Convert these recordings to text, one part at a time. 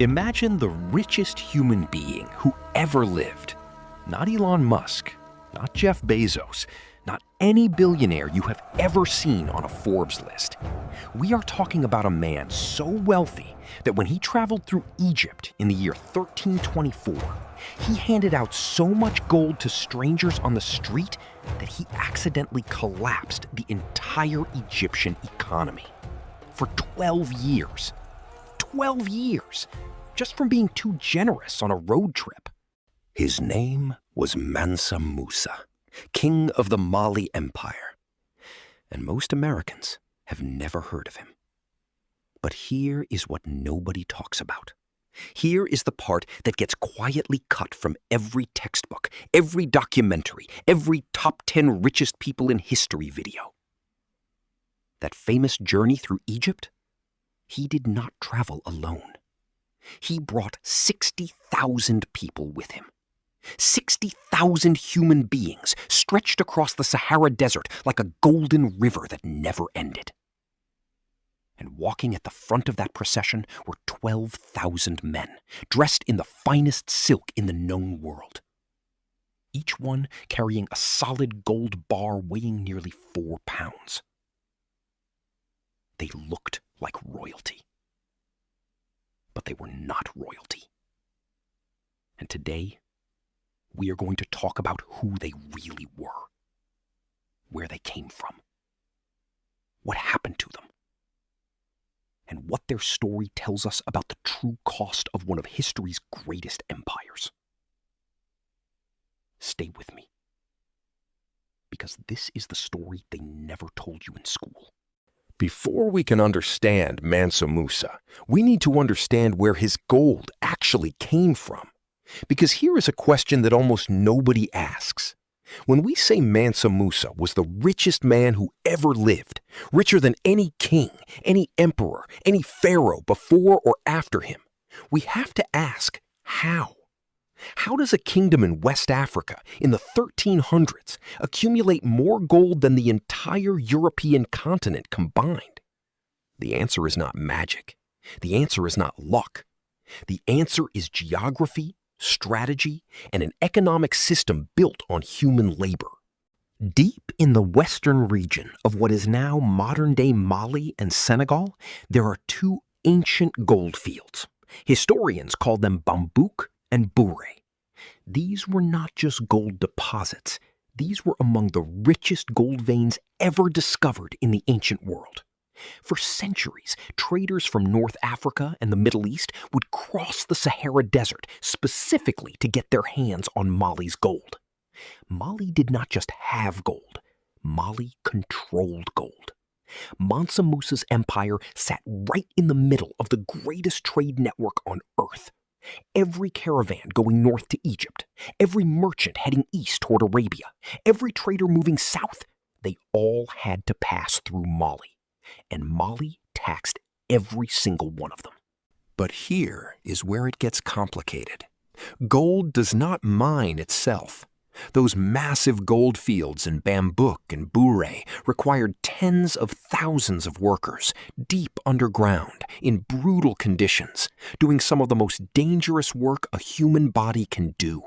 Imagine the richest human being who ever lived. Not Elon Musk, not Jeff Bezos, not any billionaire you have ever seen on a Forbes list. We are talking about a man so wealthy that when he traveled through Egypt in the year 1324, he handed out so much gold to strangers on the street that he accidentally collapsed the entire Egyptian economy. For 12 years. 12 years! Just from being too generous on a road trip. His name was Mansa Musa, king of the Mali Empire. And most Americans have never heard of him. But here is what nobody talks about. Here is the part that gets quietly cut from every textbook, every documentary, every top 10 richest people in history video. That famous journey through Egypt? He did not travel alone. He brought 60,000 people with him. 60,000 human beings stretched across the Sahara Desert like a golden river that never ended. And walking at the front of that procession were 12,000 men, dressed in the finest silk in the known world. Each one carrying a solid gold bar weighing nearly 4 pounds. They looked like royalty. But they were not royalty. And today, we are going to talk about who they really were, where they came from, what happened to them, and what their story tells us about the true cost of one of history's greatest empires. Stay with me, because this is the story they never told you in school. Before we can understand Mansa Musa, we need to understand where his gold actually came from. Because here is a question that almost nobody asks. When we say Mansa Musa was the richest man who ever lived, richer than any king, any emperor, any pharaoh before or after him, we have to ask, how? How does a kingdom in West Africa in the 1300s accumulate more gold than the entire European continent combined? The answer is not magic. The answer is not luck. The answer is geography, strategy, and an economic system built on human labor. Deep in the western region of what is now modern-day Mali and Senegal, there are two ancient gold fields. Historians call them Bambuk and Bouré. These were not just gold deposits. These were among the richest gold veins ever discovered in the ancient world. For centuries, traders from North Africa and the Middle East would cross the Sahara Desert specifically to get their hands on Mali's gold. Mali did not just have gold. Mali controlled gold. Mansa Musa's empire sat right in the middle of the greatest trade network on Earth. Every caravan going north to Egypt, every merchant heading east toward Arabia, every trader moving south, they all had to pass through Mali. And Mali taxed every single one of them. But here is where it gets complicated. Gold does not mine itself. Those massive gold fields in Bambuk and Bouré required tens of thousands of workers, deep underground, in brutal conditions, doing some of the most dangerous work a human body can do.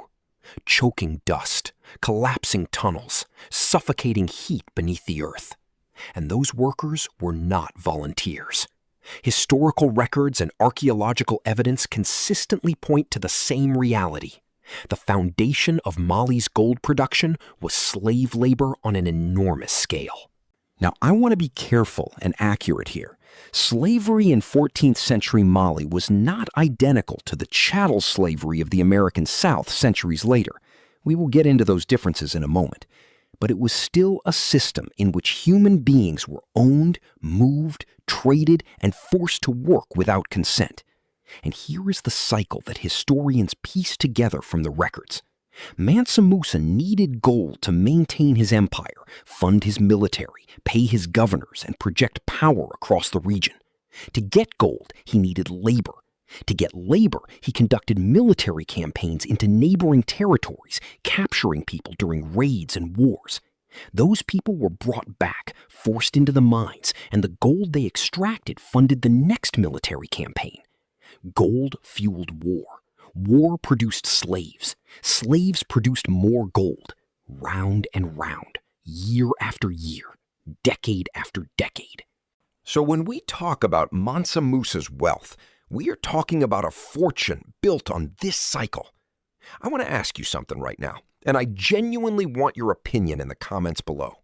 Choking dust, collapsing tunnels, suffocating heat beneath the earth. And those workers were not volunteers. Historical records and archaeological evidence consistently point to the same reality. The foundation of Mali's gold production was slave labor on an enormous scale. Now, I want to be careful and accurate here. Slavery in 14th century Mali was not identical to the chattel slavery of the American South centuries later. We will get into those differences in a moment. But it was still a system in which human beings were owned, moved, traded, and forced to work without consent. And here is the cycle that historians piece together from the records. Mansa Musa needed gold to maintain his empire, fund his military, pay his governors, and project power across the region. To get gold, he needed labor. To get labor, he conducted military campaigns into neighboring territories, capturing people during raids and wars. Those people were brought back, forced into the mines, and the gold they extracted funded the next military campaign. Gold fueled war. War produced slaves. Slaves produced more gold. Round and round, year after year, decade after decade. So when we talk about Mansa Musa's wealth, we are talking about a fortune built on this cycle. I want to ask you something right now, and I genuinely want your opinion in the comments below.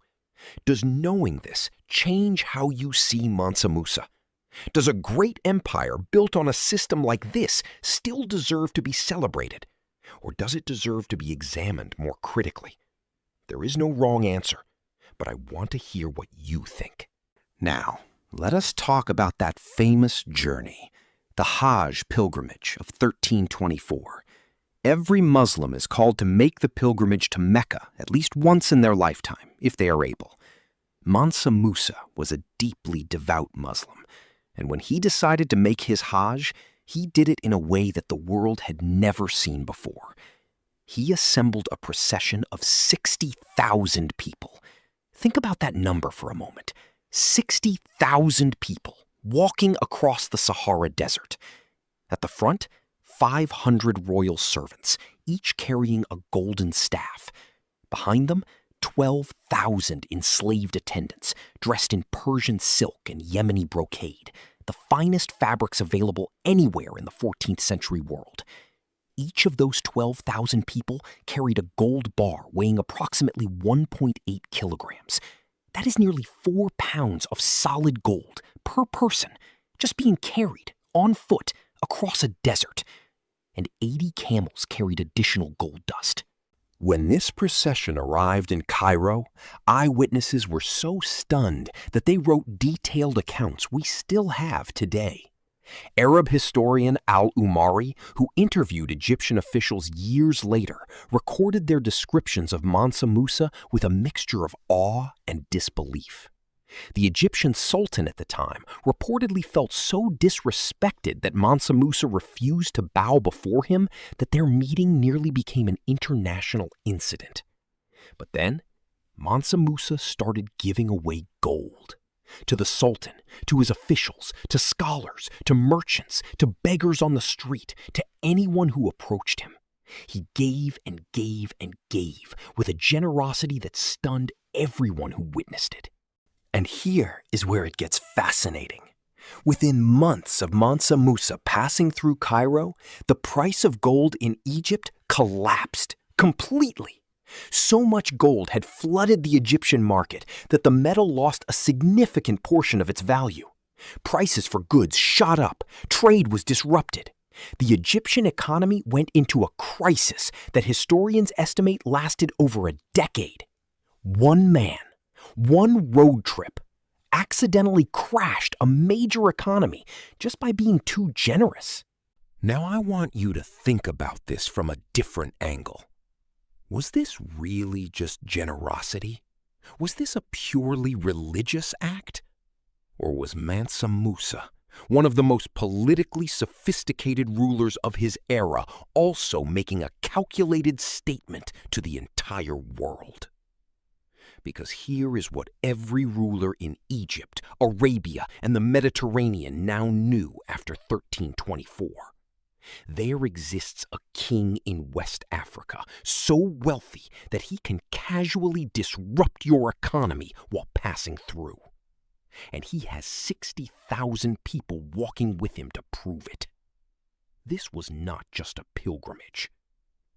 Does knowing this change how you see Mansa Musa? Does a great empire built on a system like this still deserve to be celebrated? Or does it deserve to be examined more critically? There is no wrong answer, but I want to hear what you think. Now, let us talk about that famous journey, the Hajj pilgrimage of 1324. Every Muslim is called to make the pilgrimage to Mecca at least once in their lifetime, if they are able. Mansa Musa was a deeply devout Muslim, and when he decided to make his Hajj, he did it in a way that the world had never seen before. He assembled a procession of 60,000 people. Think about that number for a moment. 60,000 people walking across the Sahara Desert. At the front, 500 royal servants, each carrying a golden staff. Behind them, 12,000 enslaved attendants, dressed in Persian silk and Yemeni brocade, the finest fabrics available anywhere in the 14th century world. Each of those 12,000 people carried a gold bar weighing approximately 1.8 kilograms. That is nearly 4 pounds of solid gold per person, just being carried on foot across a desert. And 80 camels carried additional gold dust. When this procession arrived in Cairo, eyewitnesses were so stunned that they wrote detailed accounts we still have today. Arab historian al-Umari, who interviewed Egyptian officials years later, recorded their descriptions of Mansa Musa with a mixture of awe and disbelief. The Egyptian sultan at the time reportedly felt so disrespected that Mansa Musa refused to bow before him that their meeting nearly became an international incident. But then, Mansa Musa started giving away gold. To the sultan, to his officials, to scholars, to merchants, to beggars on the street, to anyone who approached him. He gave and gave and gave with a generosity that stunned everyone who witnessed it. And here is where it gets fascinating. Within months of Mansa Musa passing through Cairo, the price of gold in Egypt collapsed completely. So much gold had flooded the Egyptian market that the metal lost a significant portion of its value. Prices for goods shot up, trade was disrupted. The Egyptian economy went into a crisis that historians estimate lasted over a decade. One man, one road trip, accidentally crashed a major economy just by being too generous. Now I want you to think about this from a different angle. Was this really just generosity? Was this a purely religious act? Or was Mansa Musa, one of the most politically sophisticated rulers of his era, also making a calculated statement to the entire world? Because here is what every ruler in Egypt, Arabia, and the Mediterranean now knew after 1324. There exists a king in West Africa, so wealthy that he can casually disrupt your economy while passing through. And he has 60,000 people walking with him to prove it. This was not just a pilgrimage.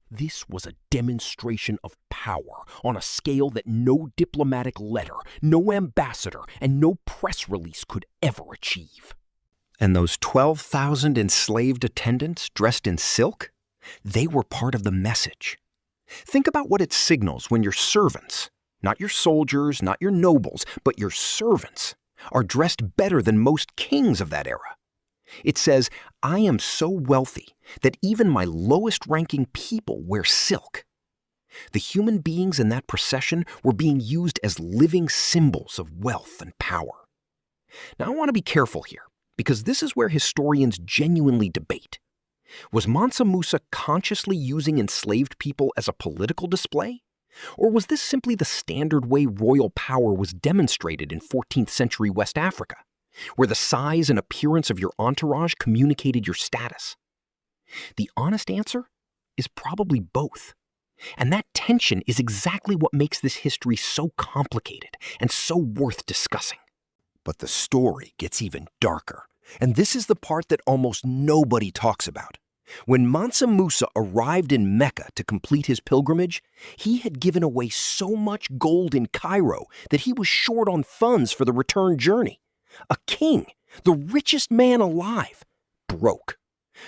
This was a demonstration of power on a scale that no diplomatic letter, no ambassador, and no press release could ever achieve. And those 12,000 enslaved attendants dressed in silk? They were part of the message. Think about what it signals when your servants, not your soldiers, not your nobles, but your servants, are dressed better than most kings of that era. It says, I am so wealthy that even my lowest-ranking people wear silk. The human beings in that procession were being used as living symbols of wealth and power. Now, I want to be careful here, because this is where historians genuinely debate. Was Mansa Musa consciously using enslaved people as a political display? Or was this simply the standard way royal power was demonstrated in 14th century West Africa? where the size and appearance of your entourage communicated your status? The honest answer is probably both. And that tension is exactly what makes this history so complicated and so worth discussing. But the story gets even darker, and this is the part that almost nobody talks about. When Mansa Musa arrived in Mecca to complete his pilgrimage, he had given away so much gold in Cairo that he was short on funds for the return journey. A king, the richest man alive, broke.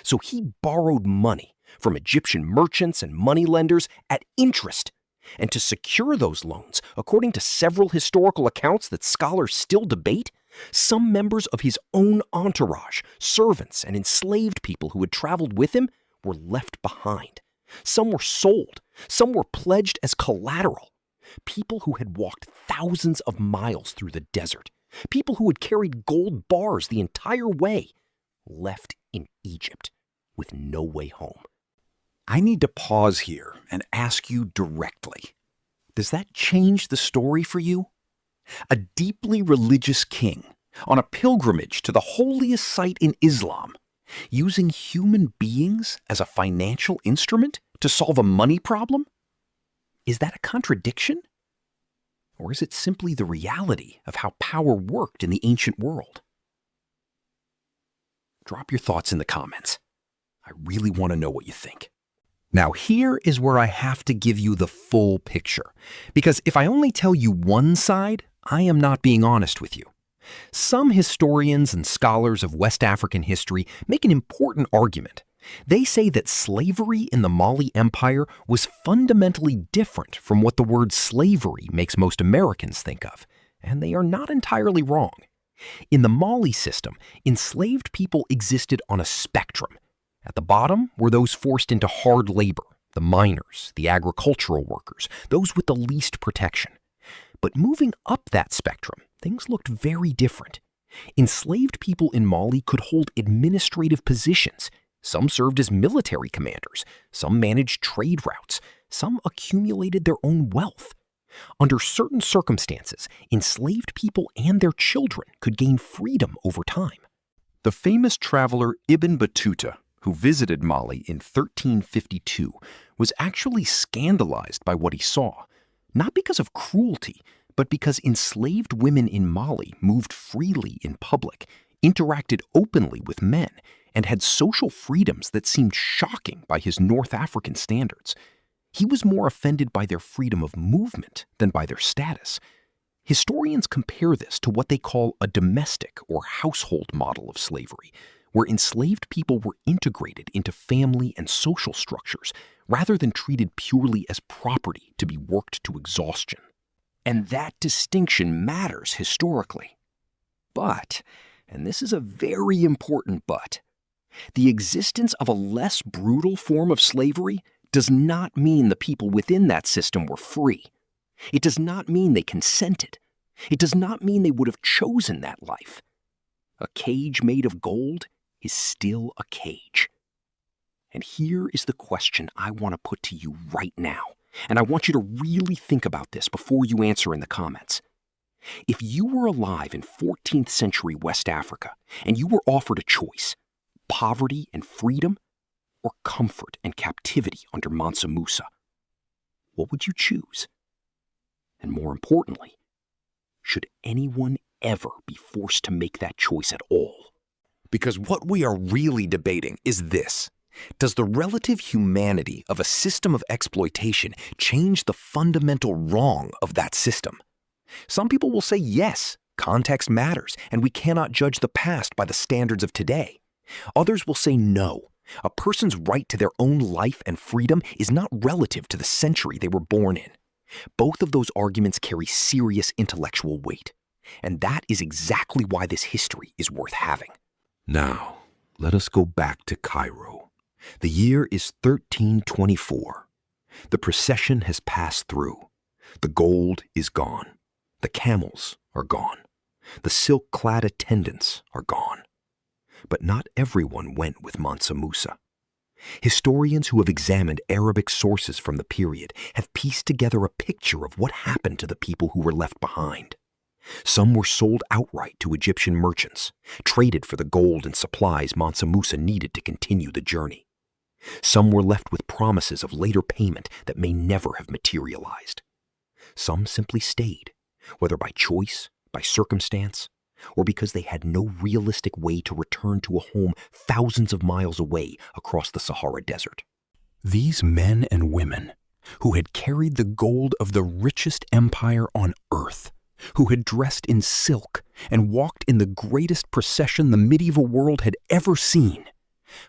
So he borrowed money from Egyptian merchants and moneylenders at interest. And to secure those loans, according to several historical accounts that scholars still debate, some members of his own entourage, servants and enslaved people who had traveled with him, were left behind. Some were sold, some were pledged as collateral. People who had walked thousands of miles through the desert, people who had carried gold bars the entire way, left in Egypt with no way home. I need to pause here and ask you directly. Does that change the story for you? A deeply religious king on a pilgrimage to the holiest site in Islam, using human beings as a financial instrument to solve a money problem? Is that a contradiction? Or is it simply the reality of how power worked in the ancient world? Drop your thoughts in the comments. I really want to know what you think. Now, here is where I have to give you the full picture, because if I only tell you one side, I am not being honest with you. Some historians and scholars of West African history make an important argument. They say that slavery in the Mali Empire was fundamentally different from what the word slavery makes most Americans think of, and they are not entirely wrong. In the Mali system, enslaved people existed on a spectrum. At the bottom were those forced into hard labor, the miners, the agricultural workers, those with the least protection. But moving up that spectrum, things looked very different. Enslaved people in Mali could hold administrative positions. Some served as military commanders, some managed trade routes, some accumulated their own wealth. Under certain circumstances, enslaved people and their children could gain freedom over time. The famous traveler Ibn Battuta, who visited Mali in 1352, was actually scandalized by what he saw, not because of cruelty, but because enslaved women in Mali moved freely in public, interacted openly with men, and had social freedoms that seemed shocking by his North African standards. He was more offended by their freedom of movement than by their status. Historians compare this to what they call a domestic or household model of slavery, where enslaved people were integrated into family and social structures rather than treated purely as property to be worked to exhaustion. And that distinction matters historically. But, and this is a very important but, the existence of a less brutal form of slavery does not mean the people within that system were free. It does not mean they consented. It does not mean they would have chosen that life. A cage made of gold is still a cage. And here is the question I want to put to you right now, and I want you to really think about this before you answer in the comments. If you were alive in 14th century West Africa and you were offered a choice, poverty and freedom, or comfort and captivity under Mansa Musa, what would you choose? And more importantly, should anyone ever be forced to make that choice at all? Because what we are really debating is this. Does the relative humanity of a system of exploitation change the fundamental wrong of that system? Some people will say yes, context matters, and we cannot judge the past by the standards of today. Others will say no. A person's right to their own life and freedom is not relative to the century they were born in. Both of those arguments carry serious intellectual weight, and that is exactly why this history is worth having. Now, let us go back to Cairo. The year is 1324. The procession has passed through. The gold is gone. The camels are gone. The silk-clad attendants are gone. But not everyone went with Mansa Musa. Historians who have examined Arabic sources from the period have pieced together a picture of what happened to the people who were left behind. Some were sold outright to Egyptian merchants, traded for the gold and supplies Mansa Musa needed to continue the journey. Some were left with promises of later payment that may never have materialized. Some simply stayed, whether by choice, by circumstance, or because they had no realistic way to return to a home thousands of miles away across the Sahara Desert. These men and women, who had carried the gold of the richest empire on earth, who had dressed in silk and walked in the greatest procession the medieval world had ever seen,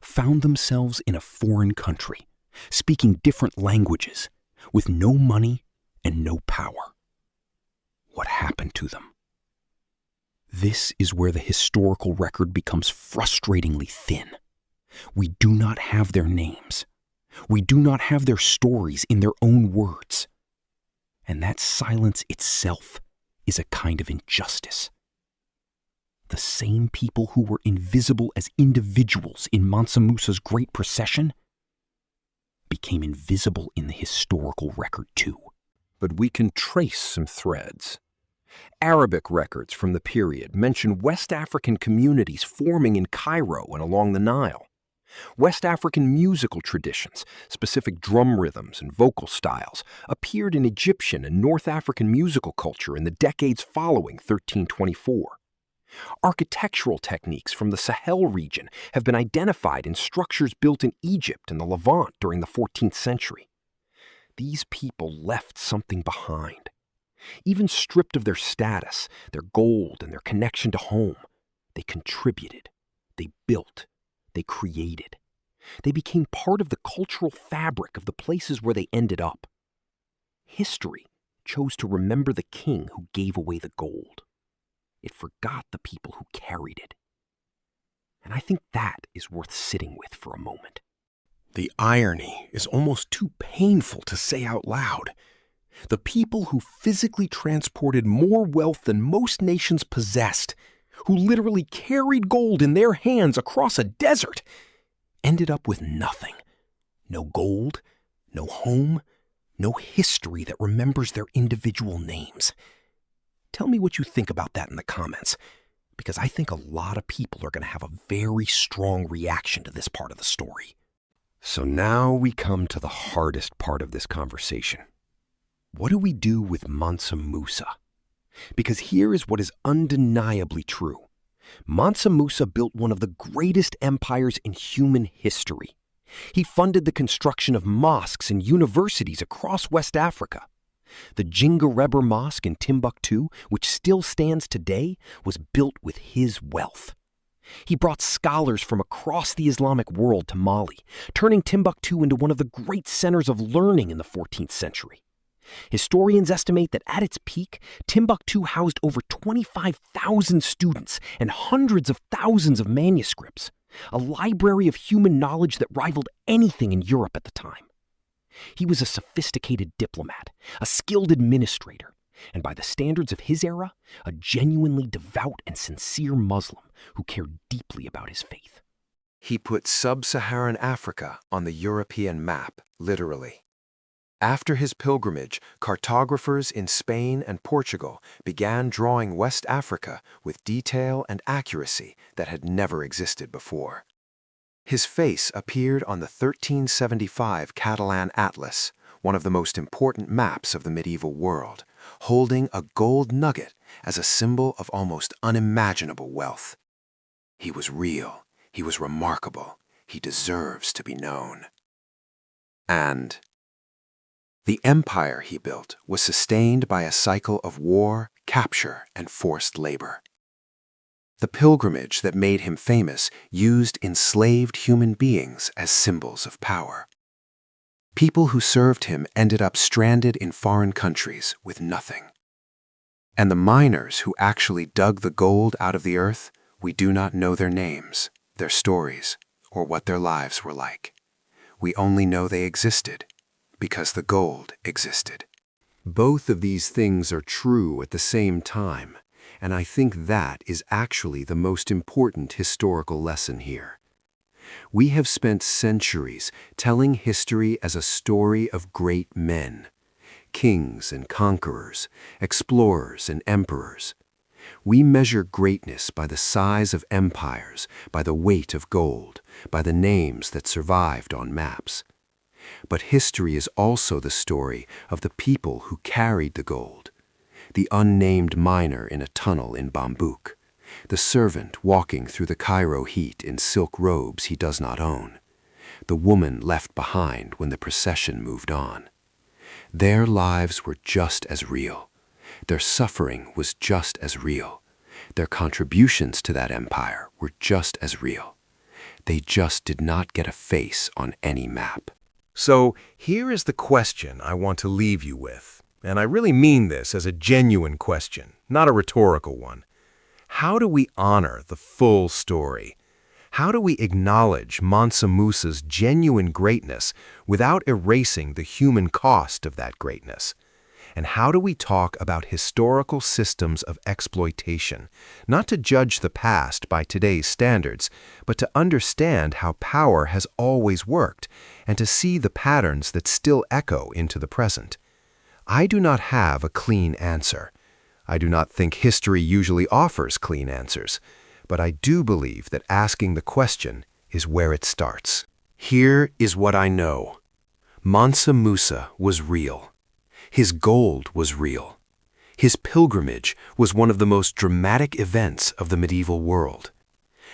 found themselves in a foreign country, speaking different languages, with no money and no power. What happened to them? This is where the historical record becomes frustratingly thin. We do not have their names. We do not have their stories in their own words. And that silence itself is a kind of injustice. The same people who were invisible as individuals in Mansa Musa's great procession became invisible in the historical record too. But we can trace some threads. Arabic records from the period mention West African communities forming in Cairo and along the Nile. West African musical traditions, specific drum rhythms and vocal styles, appeared in Egyptian and North African musical culture in the decades following 1324. Architectural techniques from the Sahel region have been identified in structures built in Egypt and the Levant during the 14th century. These people left something behind. Even stripped of their status, their gold, and their connection to home, they contributed, they built, they created. They became part of the cultural fabric of the places where they ended up. History chose to remember the king who gave away the gold. It forgot the people who carried it. And I think that is worth sitting with for a moment. The irony is almost too painful to say out loud. The people who physically transported more wealth than most nations possessed, who literally carried gold in their hands across a desert, ended up with nothing. No gold, no home, no history that remembers their individual names. Tell me what you think about that in the comments, because I think a lot of people are going to have a very strong reaction to this part of the story. So now we come to the hardest part of this conversation. What do we do with Mansa Musa? Because here is what is undeniably true. Mansa Musa built one of the greatest empires in human history. He funded the construction of mosques and universities across West Africa. The Jingareber Mosque in Timbuktu, which still stands today, was built with his wealth. He brought scholars from across the Islamic world to Mali, turning Timbuktu into one of the great centers of learning in the 14th century. Historians estimate that at its peak, Timbuktu housed over 25,000 students and hundreds of thousands of manuscripts, a library of human knowledge that rivaled anything in Europe at the time. He was a sophisticated diplomat, a skilled administrator, and by the standards of his era, a genuinely devout and sincere Muslim who cared deeply about his faith. He put sub-Saharan Africa on the European map, literally. After his pilgrimage, cartographers in Spain and Portugal began drawing West Africa with detail and accuracy that had never existed before. His face appeared on the 1375 Catalan Atlas, one of the most important maps of the medieval world, holding a gold nugget as a symbol of almost unimaginable wealth. He was real, he was remarkable, he deserves to be known. And the empire he built was sustained by a cycle of war, capture, and forced labor. The pilgrimage that made him famous used enslaved human beings as symbols of power. People who served him ended up stranded in foreign countries with nothing. And the miners who actually dug the gold out of the earth, we do not know their names, their stories, or what their lives were like. We only know they existed because the gold existed. Both of these things are true at the same time, and I think that is actually the most important historical lesson here. We have spent centuries telling history as a story of great men, kings and conquerors, explorers and emperors. We measure greatness by the size of empires, by the weight of gold, by the names that survived on maps. But history is also the story of the people who carried the gold. The unnamed miner in a tunnel in Bambuk, the servant walking through the Cairo heat in silk robes he does not own, the woman left behind when the procession moved on. Their lives were just as real. Their suffering was just as real. Their contributions to that empire were just as real. They just did not get a face on any map. So here is the question I want to leave you with, and I really mean this as a genuine question, not a rhetorical one. How do we honor the full story? How do we acknowledge Mansa Musa's genuine greatness without erasing the human cost of that greatness? And how do we talk about historical systems of exploitation, not to judge the past by today's standards, but to understand how power has always worked and to see the patterns that still echo into the present? I do not have a clean answer. I do not think history usually offers clean answers, but I do believe that asking the question is where it starts. Here is what I know. Mansa Musa was real. His gold was real. His pilgrimage was one of the most dramatic events of the medieval world.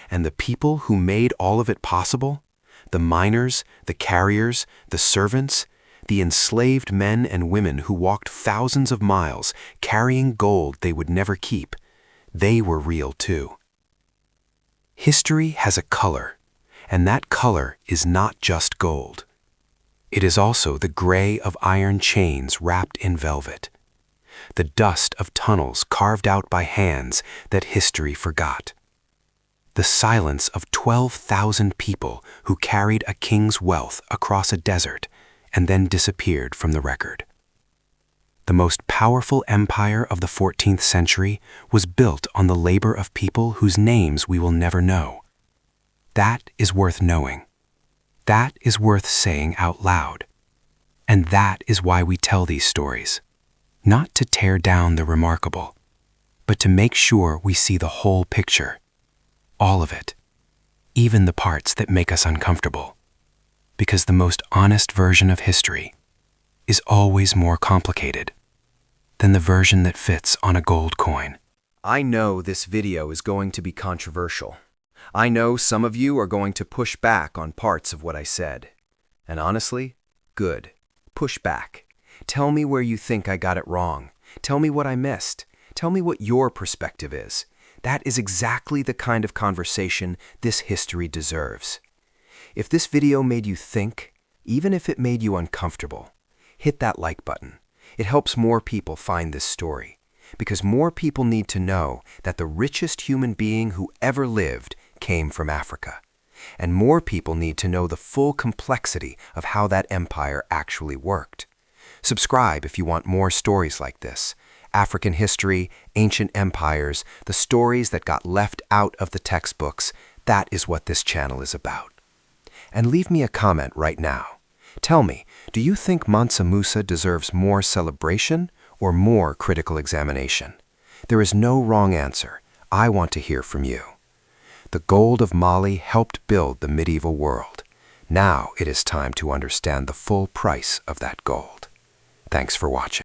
And the people who made all of it possible, the miners, the carriers, the servants, the enslaved men and women who walked thousands of miles carrying gold they would never keep, they were real too. History has a color, and that color is not just gold. It is also the gray of iron chains wrapped in velvet, the dust of tunnels carved out by hands that history forgot, the silence of 12,000 people who carried a king's wealth across a desert and then disappeared from the record. The most powerful empire of the 14th century was built on the labor of people whose names we will never know. That is worth knowing. That is worth saying out loud. And that is why we tell these stories. Not to tear down the remarkable, but to make sure we see the whole picture. All of it. Even the parts that make us uncomfortable. Because the most honest version of history is always more complicated than the version that fits on a gold coin. I know this video is going to be controversial. I know some of you are going to push back on parts of what I said. And honestly, good. Push back. Tell me where you think I got it wrong. Tell me what I missed. Tell me what your perspective is. That is exactly the kind of conversation this history deserves. If this video made you think, even if it made you uncomfortable, hit that like button. It helps more people find this story, because more people need to know that the richest human being who ever lived came from Africa. And more people need to know the full complexity of how that empire actually worked. Subscribe if you want more stories like this. African history, ancient empires, the stories that got left out of the textbooks, that is what this channel is about. And leave me a comment right now. Tell me, do you think Mansa Musa deserves more celebration or more critical examination? There is no wrong answer. I want to hear from you. The gold of Mali helped build the medieval world. Now it is time to understand the full price of that gold. Thanks for watching.